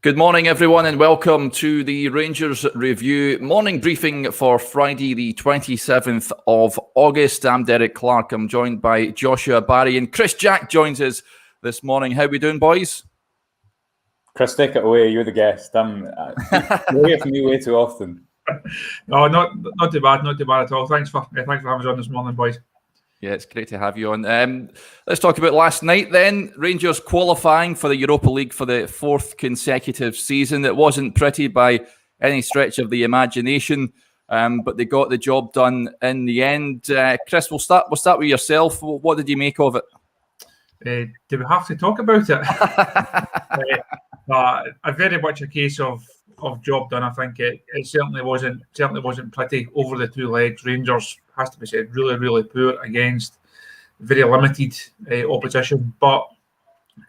Good morning, everyone, and welcome to the Rangers Review morning briefing for Friday, the 27th of August. I'm Derek Clark. I'm joined by Joshua, Barrie, and Chris Jack joins us this morning. How are we doing, boys? Chris, take it away. You're the guest. You're here for me way too often. No, not too bad. Not too bad at all. Thanks for having us on this morning, boys. Yeah, it's great to have you on. Let's talk about last night then. Rangers qualifying for the Europa League for the fourth consecutive season. It wasn't pretty by any stretch of the imagination, but they got the job done in the end. Chris, we'll start with yourself. What did you make of it? Do we have to talk about it? Very much a case of job done. I think it certainly wasn't pretty over the two legs. Rangers, has to be said, really poor against very limited opposition, but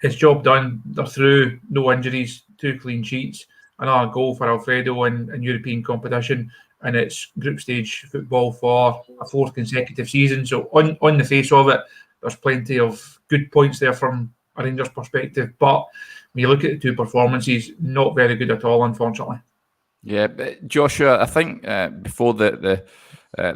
it's job done. They're through, no injuries, 2 clean sheets, another goal for Alfredo in European competition, and it's group stage football for a fourth consecutive season. So on the face of it, there's plenty of good points there from a Rangers perspective, but when you look at the two performances, not very good at all, unfortunately. Yeah, Joshua, I think before the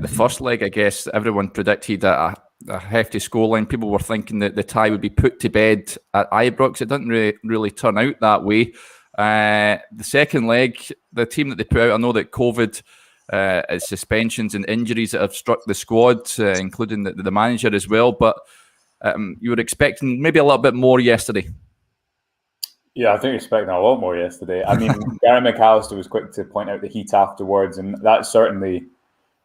first leg, I guess everyone predicted a hefty scoreline. People were thinking that the tie would be put to bed at Ibrox. It didn't really turn out that way. The second leg, the team that they put out, I know that COVID, suspensions and injuries that have struck the squad, including the manager as well, but you were expecting maybe a little bit more yesterday. Yeah, I think expecting a lot more yesterday. I mean, Gary McAllister was quick to point out the heat afterwards, and that certainly,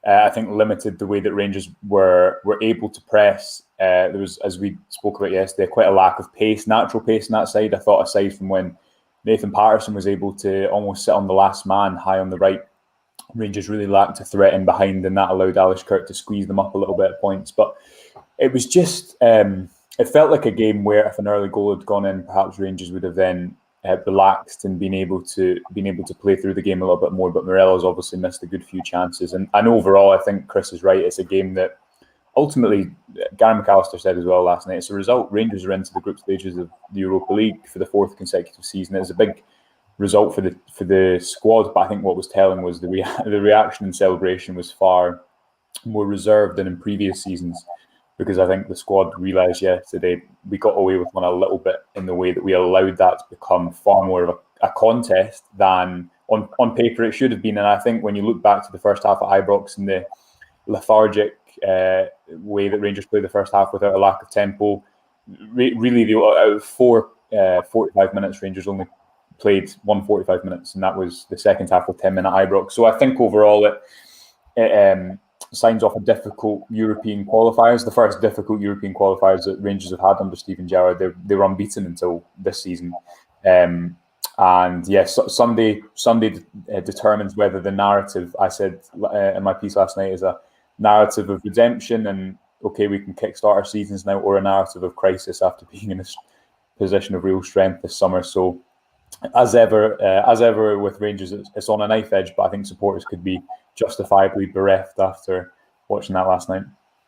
I think, limited the way that Rangers were able to press. There was, as we spoke about yesterday, quite a lack of pace, natural pace on that side. I thought, aside from when Nathan Patterson was able to almost sit on the last man high on the right, Rangers really lacked a threat in behind, and that allowed Alashkert to squeeze them up a little bit at points. But it was just... it felt like a game where if an early goal had gone in, perhaps Rangers would have then relaxed and been able to play through the game a little bit more. But Morelos obviously missed a good few chances. And overall, I think Chris is right. It's a game that ultimately, Gary McAllister said as well last night, it's a result. Rangers are into the group stages of the Europa League for the fourth consecutive season. It's a big result for the squad. But I think what was telling was the reaction and celebration was far more reserved than in previous seasons. Because I think the squad realised yesterday we got away with one a little bit in the way that we allowed that to become far more of a contest than on paper it should have been. And I think when you look back to the first half at Ibrox and the lethargic way that Rangers played the first half without a lack of tempo, really out of 45 minutes, Rangers only played 145 minutes, and that was the second half with 10-minute Ibrox. So I think overall it signs off a difficult European qualifiers, the first difficult European qualifiers that Rangers have had under Steven Gerrard. They were unbeaten until this season. And yes, Sunday determines whether the narrative, I said in my piece last night, is a narrative of redemption and, okay, we can kickstart our seasons now, or a narrative of crisis after being in a position of real strength this summer. So as ever with Rangers, it's on a knife edge, but I think supporters could be justifiably bereft after watching that last night.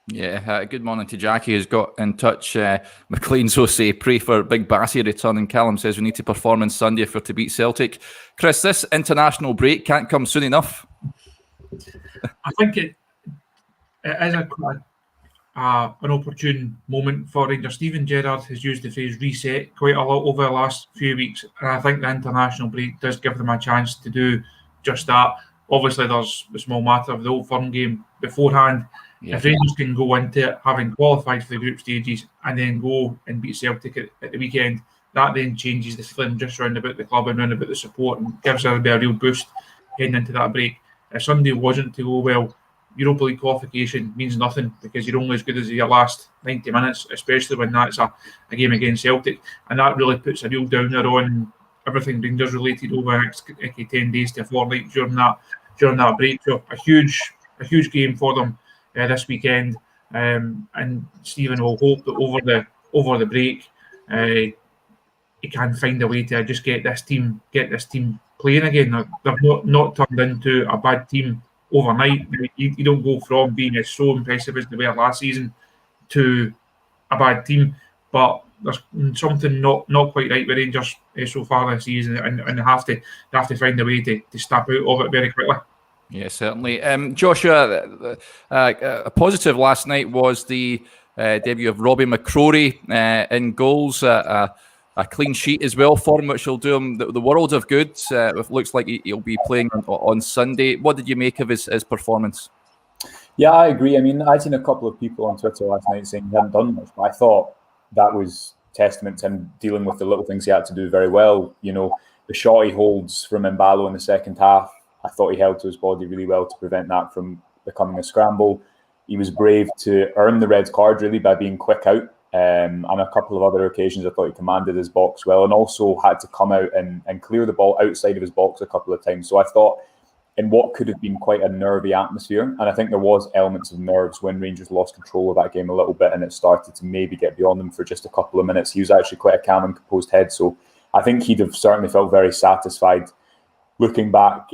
Yeah, good morning to Jackie, who's got in touch. McLean's will say, pray for Big Bassy returning. Callum says we need to perform on Sunday if we're to beat Celtic. Chris, this international break can't come soon enough. I think it is an opportune moment for Rangers. Steven Gerrard has used the phrase reset quite a lot over the last few weeks, and I think the international break does give them a chance to do just that. Obviously, there's the small matter of the Old Firm game beforehand. Yeah. If Rangers can go into it having qualified for the group stages and then go and beat Celtic at the weekend, that then changes the feeling just round about the club and round about the support and gives everybody a real boost heading into that break. If Sunday wasn't to go well, Europa League qualification means nothing because you're only as good as your last 90 minutes, especially when that's a game against Celtic. And that really puts a real downer on everything Rangers related over the next 10 days to a fortnight during that break. So a huge game for them this weekend. And Stephen will hope that over the break he can find a way to just get this team playing again. They've not turned into a bad team overnight. You don't go from being so impressive as they were last season to a bad team, but there's something not quite right with Rangers so far this season, and they have to find a way to step out of it very quickly. Yeah, certainly. Joshua, a positive last night was the debut of Robbie McCrory in goals. A clean sheet as well for him, which will do him the world of good. It looks like he'll be playing on Sunday. What did you make of his performance? Yeah, I agree. I mean, I'd seen a couple of people on Twitter last night saying he hadn't done much, but I thought that was testament to him dealing with the little things he had to do very well. You know, the shot he holds from Mbalo in the second half, I thought he held to his body really well to prevent that from becoming a scramble. He was brave to earn the red card, really, by being quick out. On a couple of other occasions, I thought he commanded his box well, and also had to come out and clear the ball outside of his box a couple of times. So I thought, in what could have been quite a nervy atmosphere, and I think there was elements of nerves when Rangers lost control of that game a little bit, and it started to maybe get beyond them for just a couple of minutes. He was actually quite a calm and composed head, so I think he'd have certainly felt very satisfied looking back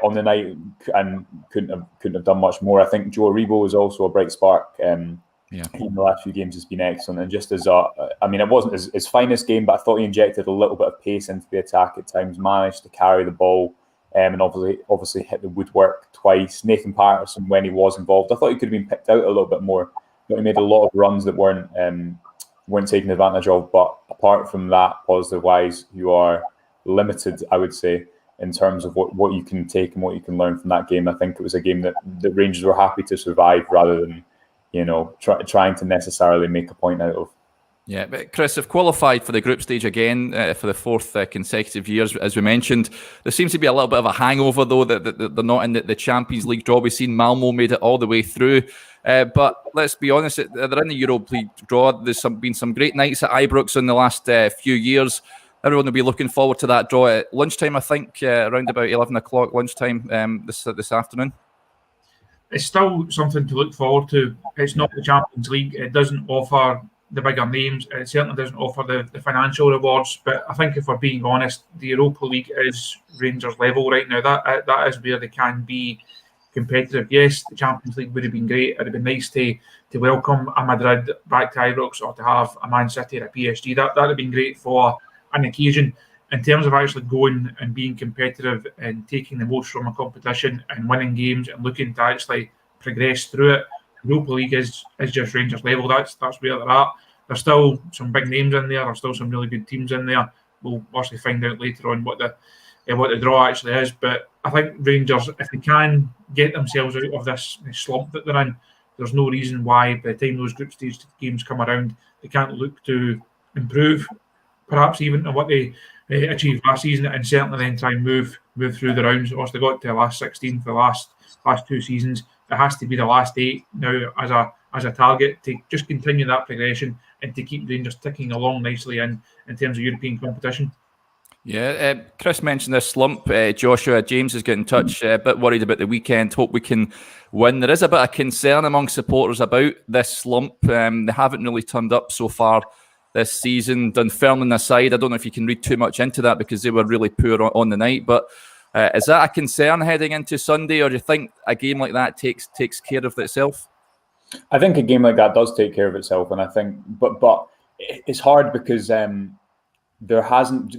on the night, and couldn't have done much more. I think Joe Aribo was also a bright spark. In the last few games has been excellent, and just as it wasn't his finest game, but I thought he injected a little bit of pace into the attack at times, managed to carry the ball, and obviously hit the woodwork twice. Nathan Patterson, when he was involved, I thought he could have been picked out a little bit more, but he made a lot of runs that weren't taken advantage of. But apart from that, positive wise, you are limited, I would say, in terms of what you can take and what you can learn from that game. I think it was a game that the Rangers were happy to survive rather than trying to necessarily make a point out of. Yeah, but Chris, have qualified for the group stage again for the fourth consecutive years, as we mentioned. There seems to be a little bit of a hangover, though, that they're not in the Champions League draw. We've seen Malmo made it all the way through. But let's be honest, they're in the Europa League draw. There's been some great nights at Ibrox in the last few years. Everyone will be looking forward to that draw at lunchtime, I think, around about 11 o'clock lunchtime this afternoon. It's still something to look forward to. It's not the Champions League. It doesn't offer the bigger names. It certainly doesn't offer the financial rewards. But I think if we're being honest, the Europa League is Rangers level right now. That is where they can be competitive. Yes, the Champions League would have been great. It would have been nice to welcome a Madrid back to Ibrox, or to have a Man City or a PSG. That would have been great for an occasion. In terms of actually going and being competitive and taking the most from a competition and winning games and looking to actually progress through it, Europa League is just Rangers level. That's where they're at. There's still some big names in there. There's still some really good teams in there. We'll actually find out later on what the draw actually is. But I think Rangers, if they can get themselves out of this slump that they're in, there's no reason why by the time those group stage games come around, they can't look to improve, perhaps even on what they achieved last season, and certainly then try and move through the rounds. Once they got to the last 16 for the last two seasons, it has to be the last 8 now as a target to just continue that progression and to keep Rangers ticking along nicely in terms of European competition. Yeah, Chris mentioned this slump. Joshua, James is getting in touch, a bit worried about the weekend. Hope we can win. There is a bit of concern among supporters about this slump. They haven't really turned up so far this season. Dunfermline aside, I don't know if you can read too much into that because they were really poor on the night. But is that a concern heading into Sunday, or do you think a game like that takes care of itself? I think a game like that does take care of itself, and I think, but it's hard because there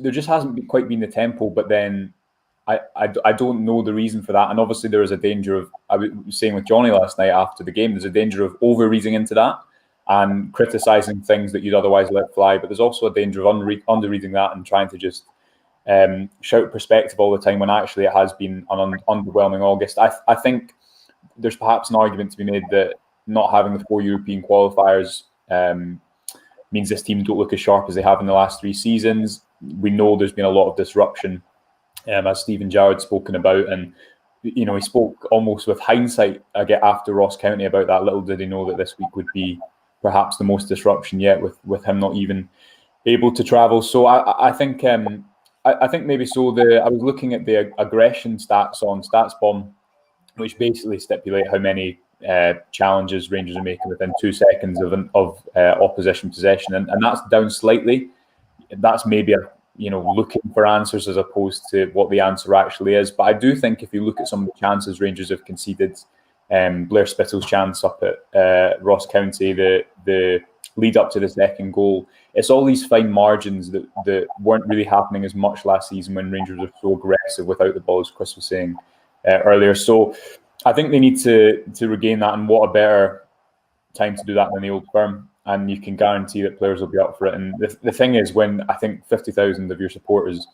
just hasn't quite been the tempo. But then I don't know the reason for that, and obviously there is a danger of, I was saying with Johnny last night after the game, there's a danger of over reading into that and criticising things that you'd otherwise let fly. But there's also a danger of under-reading that and trying to just shout perspective all the time when actually it has been an underwhelming August. I think there's perhaps an argument to be made that not having the 4 European qualifiers means this team don't look as sharp as they have in the last 3 seasons. We know there's been a lot of disruption, as Stephen Jarrett's spoken about, and he spoke almost with hindsight after Ross County about that. Little did he know that this week would be perhaps the most disruption yet, with him not even able to travel. So I think maybe so. I was looking at the aggression stats on StatsBomb, which basically stipulate how many challenges Rangers are making within 2 seconds of opposition possession, and that's down slightly. That's maybe looking for answers as opposed to what the answer actually is. But I do think if you look at some of the chances Rangers have conceded, Blair Spittle's chance up at Ross County, the lead up to the second goal. It's all these fine margins that weren't really happening as much last season when Rangers were so aggressive without the ball, as Chris was saying earlier. So I think they need to regain that, and what a better time to do that than the Old Firm. And you can guarantee that players will be up for it. And the thing is, when I think 50,000 of your supporters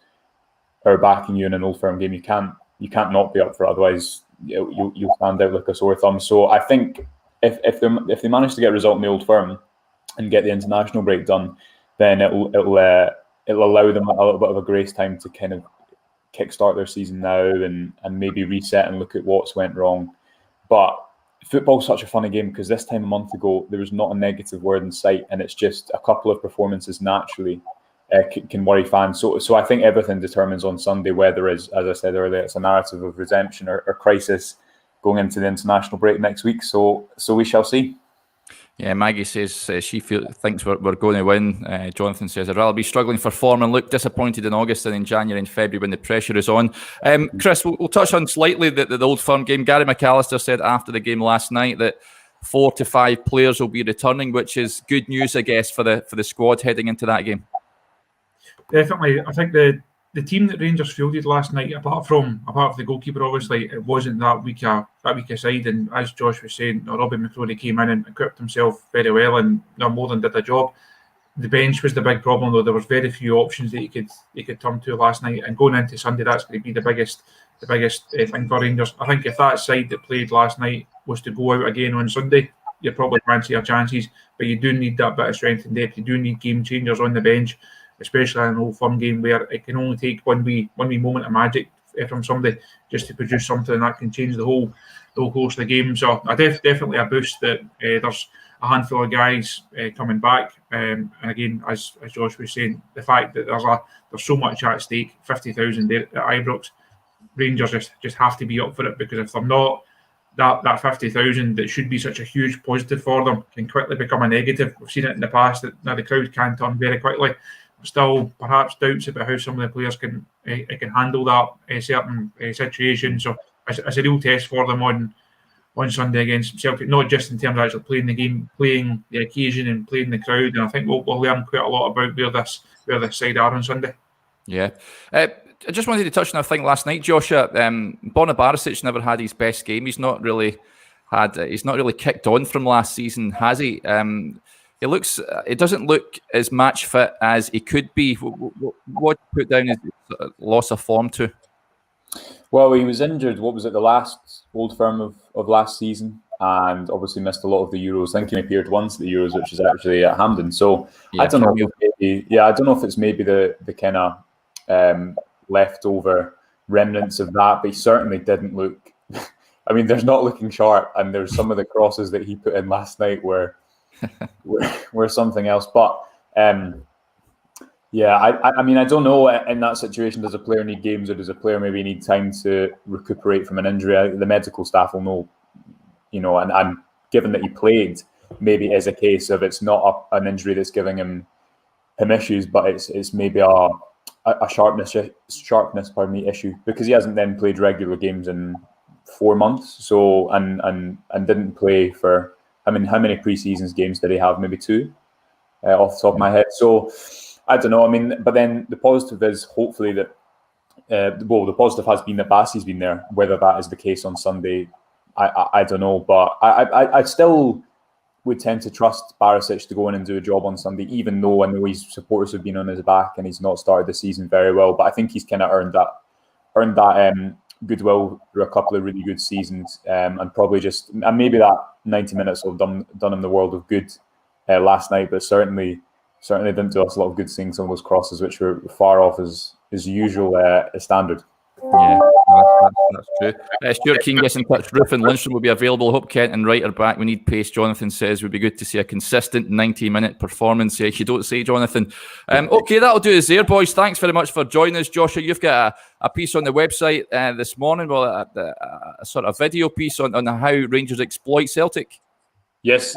are backing you in an Old Firm game, you can't not be up for it. Otherwise, you'll stand out like a sore thumb. So I think if they manage to get a result in the Old Firm and get the international break done, then it'll allow them a little bit of a grace time to kind of kickstart their season now and maybe reset and look at what's went wrong. But football's such a funny game, because this time a month ago there was not a negative word in sight, and it's just a couple of performances naturally can worry fans. So I think everything determines on Sunday whether, as I said earlier, it's a narrative of redemption or crisis going into the international break next week. So we shall see. Yeah, Maggie says she thinks we're going to win. Jonathan says, I'd rather be struggling for form and look disappointed in August than in January and February when the pressure is on. Chris, we'll touch on slightly the Old Firm game. Gary McAllister said after the game last night that 4 to 5 players will be returning, which is good news, I guess, for the squad heading into that game. Definitely. I think the team that Rangers fielded last night, apart from the goalkeeper, obviously, it wasn't that weak a side. And as Josh was saying, Robbie McCrory came in and equipped himself very well and more than did the job. The bench was the big problem, though. There was very few options that he could turn to last night. And going into Sunday, that's going to be the biggest thing for Rangers. I think if that side that played last night was to go out again on Sunday, you'd probably fancy your chances. But you do need that bit of strength and depth. You do need game changers on the bench, especially in an Old Firm game where it can only take one wee moment of magic from somebody just to produce something that can change the whole course of the game. So definitely a boost that there's a handful of guys coming back. And again, as Josh was saying, the fact that there's so much at stake, 50,000 there at Ibrox, Rangers just have to be up for it, because if they're not, that 50,000 that should be such a huge positive for them can quickly become a negative. We've seen it in the past that now the crowd can turn very quickly. Still, perhaps doubts about how some of the players can handle that certain situation. So it's a real test for them on Sunday against Celtic, not just in terms of actually playing the game, playing the occasion and playing the crowd. And I think we'll learn quite a lot about where this side are on Sunday. Yeah. I just wanted to touch on a thing last night, Joshua. Borna Barisic never had his best game. He's not really kicked on from last season, has he? It doesn't look as match fit as he could be. What put down his loss of form to? Well, he was injured. What was it? The last Old Firm of last season, and obviously missed a lot of the Euros. I think he appeared once at the Euros, which is actually at Hampden. So yeah, I don't know. I don't know if it's maybe the kind of leftover remnants of that, but he certainly didn't look. I mean, there's not looking sharp, and there's some of the crosses that he put in last night were something else. But I mean, I don't know. In that situation, does a player need games, or does a player maybe need time to recuperate from an injury? The medical staff will know, and given that he played, maybe it is a case of it's not an injury that's giving him issues, but it's maybe a sharpness issue, because he hasn't then played regular games in 4 months. So and didn't play for. I mean, how many pre-seasons games did he have? Maybe 2, off the top of my head. So I don't know. I mean, but then the positive is hopefully that. The positive has been that Bassey's been there. Whether that is the case on Sunday, I don't know. But I still would tend to trust Barisic to go in and do a job on Sunday, even though I know his supporters have been on his back and he's not started the season very well. But I think he's kind of earned that goodwill through a couple of really good seasons, and probably maybe that 90 minutes will have done him the world of good last night, but certainly didn't do us a lot of good seeing some of those crosses, which were far off his usual standard. Yeah, that's true. Stuart Keane gets in touch. Roof and Lindstrom will be available. Hope Kent and Wright are back. We need pace, Jonathan says. Would be good to see a consistent 90-minute performance. You don't say, Jonathan. Okay, that'll do us there, boys. Thanks very much for joining us. Joshua, you've got a piece on the website this morning, a sort of video piece on how Rangers exploit Celtic. Yes,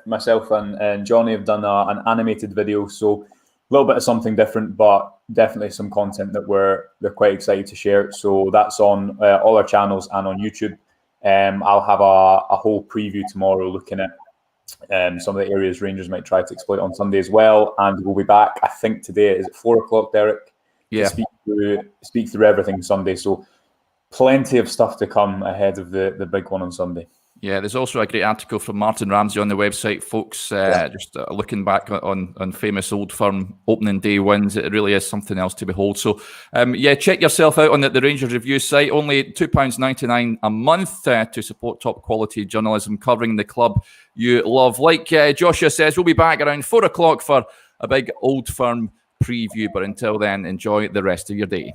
myself and Johnny have done an animated video, so a little bit of something different, but definitely some content that they're quite excited to share. So that's on all our channels and on YouTube. I'll have a whole preview tomorrow looking at some of the areas Rangers might try to exploit on Sunday as well. And we'll be back, I think today, is it 4:00, Derek? Yeah. To speak through everything Sunday. So plenty of stuff to come ahead of the big one on Sunday. Yeah, there's also a great article from Martin Ramsey on the website, folks, just looking back on famous Old Firm opening day wins. It really is something else to behold. So, check yourself out on the Rangers Review site. Only £2.99 a month to support top quality journalism covering the club you love. Like Joshua says, we'll be back around 4:00 for a big Old Firm preview. But until then, enjoy the rest of your day.